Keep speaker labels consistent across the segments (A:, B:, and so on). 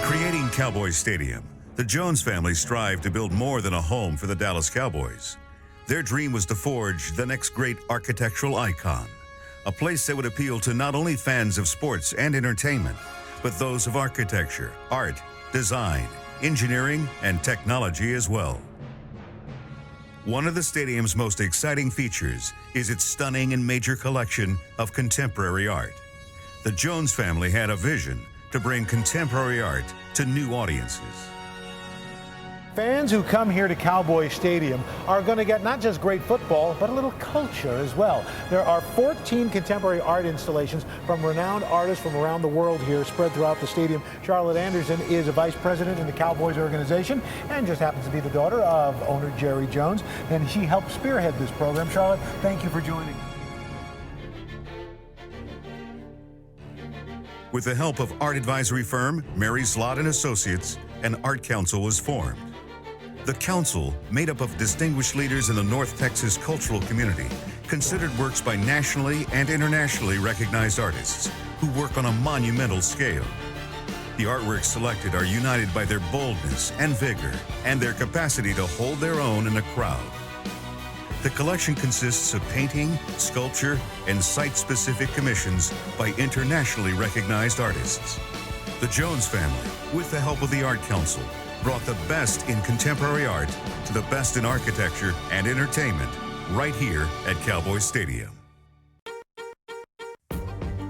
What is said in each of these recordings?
A: Creating Cowboys Stadium, the Jones family strived to build more than a home for the Dallas Cowboys. Their dream was to forge the next great architectural icon, a place that would appeal to not only fans of sports and entertainment, but those of architecture, art, design, engineering, and technology as well. One of the stadium's most exciting features is its stunning and major collection of contemporary art. The Jones family had a vision to bring contemporary art to new audiences.
B: Fans who come here to Cowboys Stadium are going to get not just great football, but a little culture as well. There are 14 contemporary art installations from renowned artists from around the world here spread throughout the stadium. Charlotte Anderson is a vice president in the Cowboys organization and just happens to be the daughter of owner Jerry Jones, and she helped spearhead this program. Charlotte, thank you for joining us.
A: With the help of art advisory firm Mary Slott & Associates, an art council was formed. The council, made up of distinguished leaders in the North Texas cultural community, considered works by nationally and internationally recognized artists who work on a monumental scale. The artworks selected are united by their boldness and vigor and their capacity to hold their own in a crowd. The collection consists of painting, sculpture, and site-specific commissions by internationally recognized artists. The Jones family, with the help of the Art Council, brought the best in contemporary art to the best in architecture and entertainment right here at Cowboys Stadium.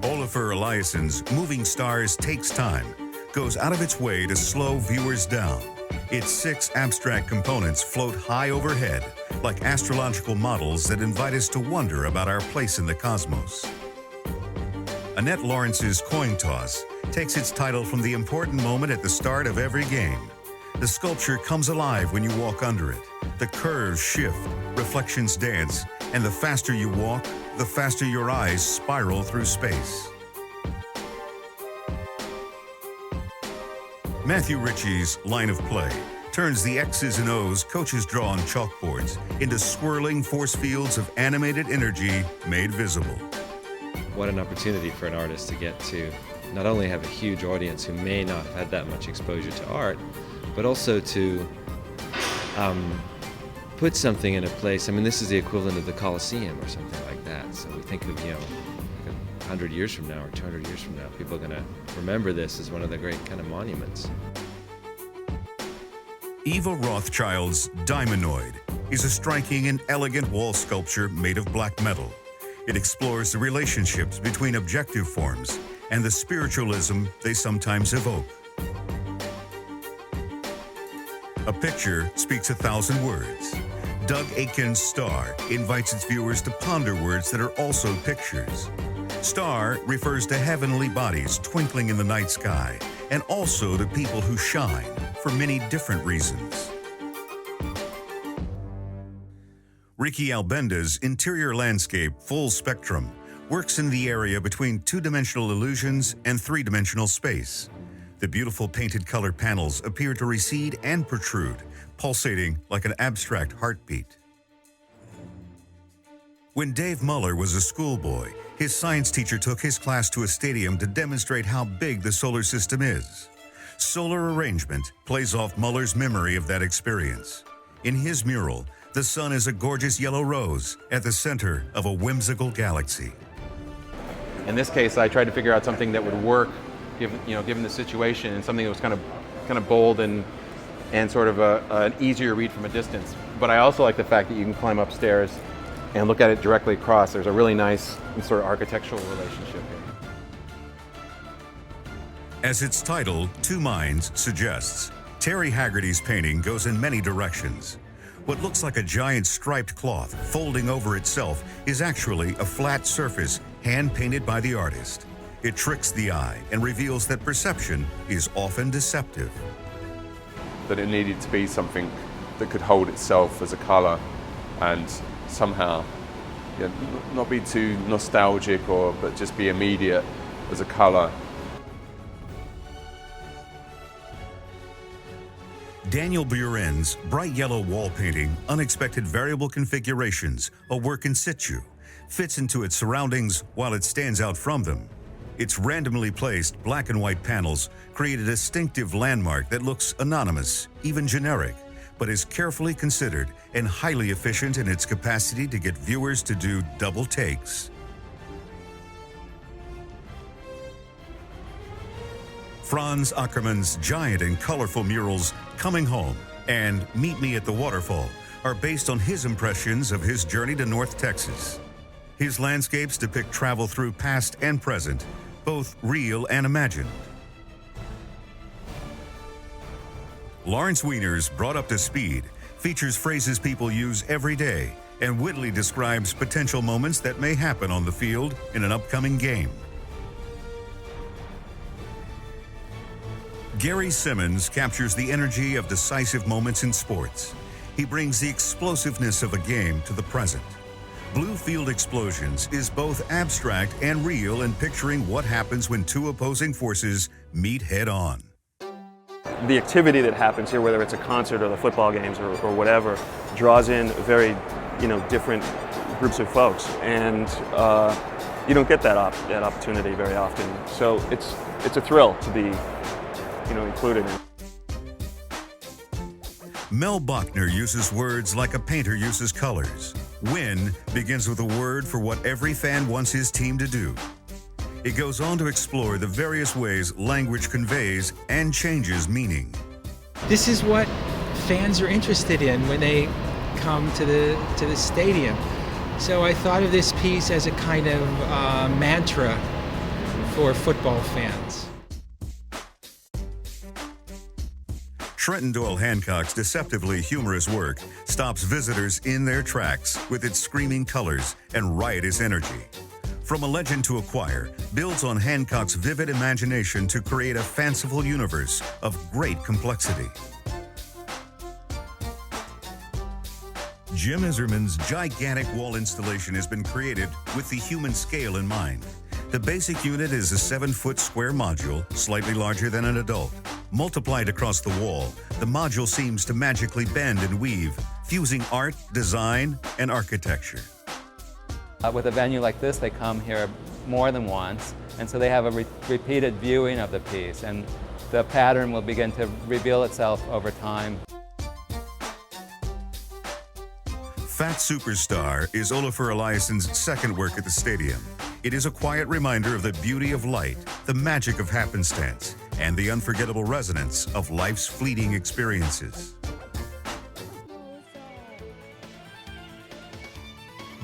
A: Olafur Eliasson's Moving Stars Takes Time goes out of its way to slow viewers down. Its 6 abstract components float high overhead like astrological models that invite us to wonder about our place in the cosmos. Annette Lawrence's Coin Toss takes its title from the important moment at the start of every game. The sculpture comes alive when you walk under it. The curves shift, reflections dance, and the faster you walk, the faster your eyes spiral through space. Matthew Ritchie's Line of Play turns the X's and O's coaches draw on chalkboards into swirling force fields of animated energy made visible.
C: What an opportunity for an artist to get to not only have a huge audience who may not have had that much exposure to art, but also to put something in a place. I mean, this is the equivalent of the Coliseum or something like that. So we think of, like 100 years from now or 200 years from now, people are going to remember this as one of the great kind of monuments.
A: Eva Rothschild's Diamondoid is a striking and elegant wall sculpture made of black metal. It explores the relationships between objective forms and the spiritualism they sometimes evoke. A picture speaks 1,000 words. Doug Aitken's Star invites its viewers to ponder words that are also pictures. Star refers to heavenly bodies twinkling in the night sky, and also to people who shine for many different reasons. Ricky Albenda's interior landscape, Full Spectrum, works in the area between 2-dimensional illusions and 3-dimensional space. The beautiful painted color panels appear to recede and protrude, pulsating like an abstract heartbeat. When Dave Mueller was a schoolboy, his science teacher took his class to a stadium to demonstrate how big the solar system is. Solar arrangement plays off Mueller's memory of that experience. In his mural, the sun is a gorgeous yellow rose at the center of a whimsical galaxy.
D: In this case, I tried to figure out something that would work, given the situation, and something that was kind of bold and sort of an easier read from a distance. But I also like the fact that you can climb upstairs and look at it directly across. There's a really nice sort of architectural relationship here.
A: As its title, Two Minds, suggests, Terry Haggerty's painting goes in many directions. What looks like a giant striped cloth folding over itself is actually a flat surface hand-painted by the artist. It tricks the eye and reveals that perception is often deceptive.
E: That it needed to be something that could hold itself as a color and somehow not be too nostalgic but just be immediate as a color.
A: Daniel Buren's bright yellow wall painting, Unexpected Variable Configurations, a work in situ, fits into its surroundings while it stands out from them. Its randomly placed black and white panels create a distinctive landmark that looks anonymous, even generic, but is carefully considered and highly efficient in its capacity to get viewers to do double takes. Franz Ackerman's giant and colorful murals Coming Home and Meet Me at the Waterfall are based on his impressions of his journey to North Texas. His landscapes depict travel through past and present, both real and imagined. Lawrence Weiner's Brought Up to Speed features phrases people use every day and wittily describes potential moments that may happen on the field in an upcoming game. Gary Simmons captures the energy of decisive moments in sports. He brings the explosiveness of a game to the present. Blue Field Explosions is both abstract and real in picturing what happens when two opposing forces meet head-on.
F: The activity that happens here, whether it's a concert or the football games or whatever, draws in very, different groups of folks, and you don't get that opportunity very often. So it's a thrill to be, included in.
A: Mel Bochner uses words like a painter uses colors. Win begins with a word for what every fan wants his team to do. It goes on to explore the various ways language conveys and changes meaning.
G: This is what fans are interested in when they come to the stadium. So I thought of this piece as a kind of mantra for football fans.
A: Trenton Doyle Hancock's deceptively humorous work stops visitors in their tracks with its screaming colors and riotous energy. From a legend to a choir, builds on Hancock's vivid imagination to create a fanciful universe of great complexity. Jim Iserman's gigantic wall installation has been created with the human scale in mind. The basic unit is a 7-foot square module, slightly larger than an adult. Multiplied across the wall, the module seems to magically bend and weave, fusing art, design, and architecture.
H: With a venue like this, they come here more than once, and so they have a repeated viewing of the piece, and the pattern will begin to reveal itself over time.
A: Fat Superstar is Olafur Eliasson's second work at the stadium. It is a quiet reminder of the beauty of light, the magic of happenstance, and the unforgettable resonance of life's fleeting experiences.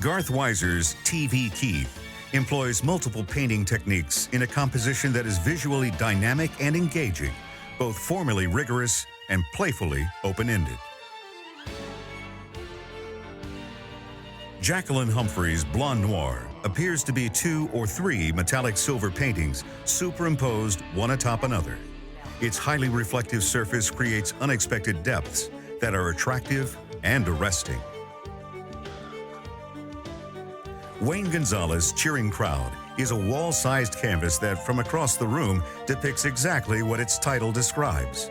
A: Garth Weiser's TV Keith employs multiple painting techniques in a composition that is visually dynamic and engaging, both formally rigorous and playfully open-ended. Jacqueline Humphrey's Blonde Noir appears to be 2 or 3 metallic silver paintings superimposed one atop another. Its highly reflective surface creates unexpected depths that are attractive and arresting. Wayne Gonzalez's Cheering Crowd is a wall-sized canvas that, from across the room, depicts exactly what its title describes.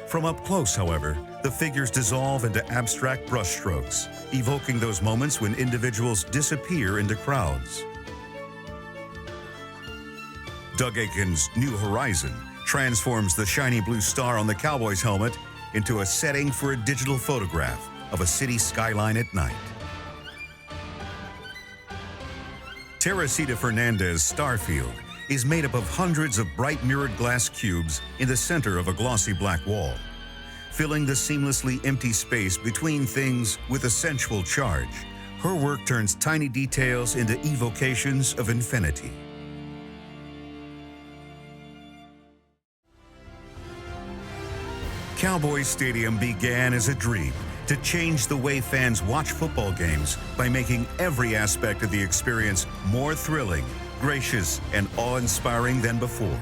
A: From up close, however, the figures dissolve into abstract brushstrokes, evoking those moments when individuals disappear into crowds. Doug Aiken's New Horizon transforms the shiny blue star on the Cowboys helmet into a setting for a digital photograph of a city skyline at night. Teresita Fernandez's Starfield is made up of hundreds of bright mirrored glass cubes in the center of a glossy black wall, filling the seamlessly empty space between things with a sensual charge. Her work turns tiny details into evocations of infinity. Cowboys Stadium began as a dream to change the way fans watch football games by making every aspect of the experience more thrilling, gracious, and awe-inspiring than before.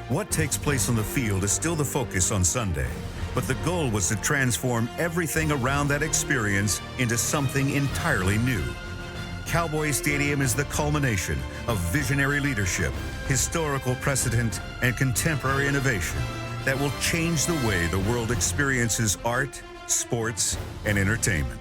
A: What takes place on the field is still the focus on Sunday, but the goal was to transform everything around that experience into something entirely new. Cowboys Stadium is the culmination of visionary leadership, historical precedent, and contemporary innovation that will change the way the world experiences art, sports, and entertainment.